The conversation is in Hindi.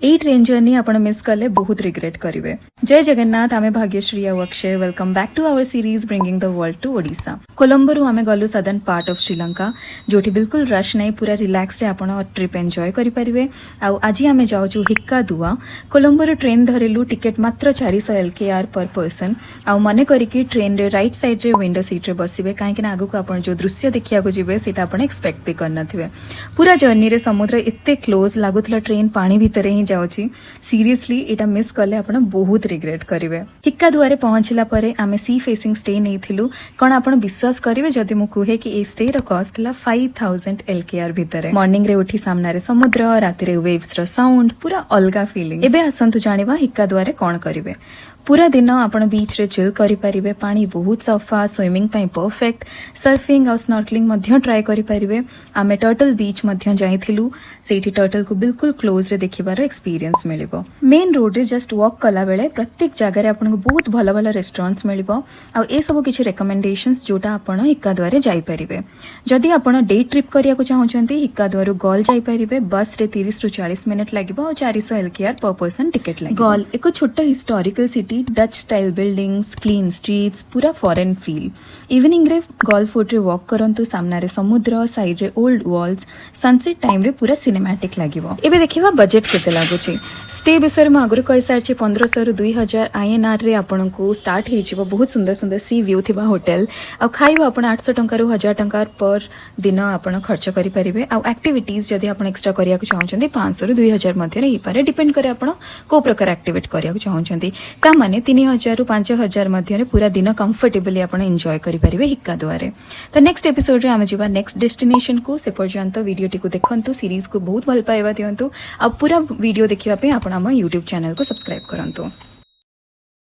एई ट्रेन जर्नी आपण मिस कले बहुत रिग्रेट करिवे। जय जगन्नाथ, आमे भाग्यश्री और Akshay welcome back to our series bringing the world to Odisha. Colombo रु आमे गलु सदर्न पार्ट ऑफ श्रीलंका, जोठी बिल्कुल रश नहीं, पूरा रिलैक्स रे आपण ट्रिप एंजॉय करि परिवे। आ आज आमे जाउछु हिक्का दुआ। कोलंबो रु ट्रेन धरिलु, टिकेट मात्र 400 LKR पर पर्सन। आ मने करी कि ट्रेन रे राइट साइड रे विंडो सीट रे बसिबे, काहे कि आगु को आपण जो दृश्य देखिया को जिवे सेटा आपण एक्सपेक्ट भी करना थिवे। पूरा जर्नी रे समुद्र एते क्लोज लागुथला, ट्रेन पानी भीतर ही जाउची। सीरियसली एटा मिस कले आपण बहुत रिग्रेट करिवे। हिक्का दुआरे पहुंचला परे आमे सी फेसिंग स्टे नेथिलु। कोन आपण विश्वास करिवे जदि मु कुहे कि ए स्टे रो कॉस्ट थला 5000 LKR भीतर। मॉर्निंग रे उठी सामना रे समुद्र, राति रे वेव्स रो साउंड, पूरा अलगा फीलिंग। एबे आसंतु जानिबा हिक्का दुआरे कोन करिवे। पूरा दिन आपण बीच रे चिल करि परिबे, पानी बहुत सफा, स्विमिंग पई परफेक्ट, सर्फिंग और स्नॉर्कलिंग मध्य ट्राई करि परिबे। आमे टर्टल बीच मध्य जाइथिलु, सेठी टर्टल को बिल्कुल क्लोज रे देखिबार एक्सपीरियंस मिलिबो। मेन रोड रे जस्ट वॉक कला बेले प्रत्येक जगह रे आपण को बहुत भलो भलो रेस्टोरेंट्स मिलिबो। आ ए सब किछि रिकमेंडेशंस जोटा आपण हिक्का द्वारे जाई परिबे। जदि आपण डे ट्रिप करिया को चाहउचंती, हिक्का द्वारो गॉल जाई परिबे। बस रे 30 टू 40 मिनिट लागिबो और 400 LKR पर पर्सन टिकट लागिबो। गॉल एको छोटा historical city, Dutch style buildings, clean streets, पूरा फॉरेन फील। इवनिंग रे गॉल फोर्ट रे वॉक करंतु, सामना रे समुद्र, साइड रे ओल्ड वॉल्स, सनसेट टाइम रे पूरा सिनेमैटिक लागिवो। एबे देखिबा बजट केते लागुची। स्टे बिसर म आगुर कहि सारछि 1500 रु 2000 INR रे आपनको स्टार्ट हे जिवो। बहुत सुंदर सुंदर सी व्यू थिबा होटल। आ खाइबा आपण 800 टंका रु 1000 टंका पर दिन आपण खर्च करि परिबे। आ एक्टिविटीज जदि आपण एक्स्ट्रा करिया को चाहउछन्ती 500 रु 2000 मध्ये रे ही पारे, डिपेंड करे आपण को प्रकार एक्टिविटी करिया को चाहउछन्ती। ता माने 3000 रु 5000 मध्ये रे पूरा दिन कंफर्टेबली आपण एन्जॉय करि परिबे हिक्का द्वारे। तो नेक्स्ट एपिसोड रे आमे जिबा नेक्स्ट डेस्टिनेशन को। से पर्यंत वीडियो टी को देखंतु, सीरीज को बहुत भल पाइबा दियंतु। अब पूरा वीडियो देखिबा पे आपण हम YouTube चैनल को सब्सक्राइब करंतु।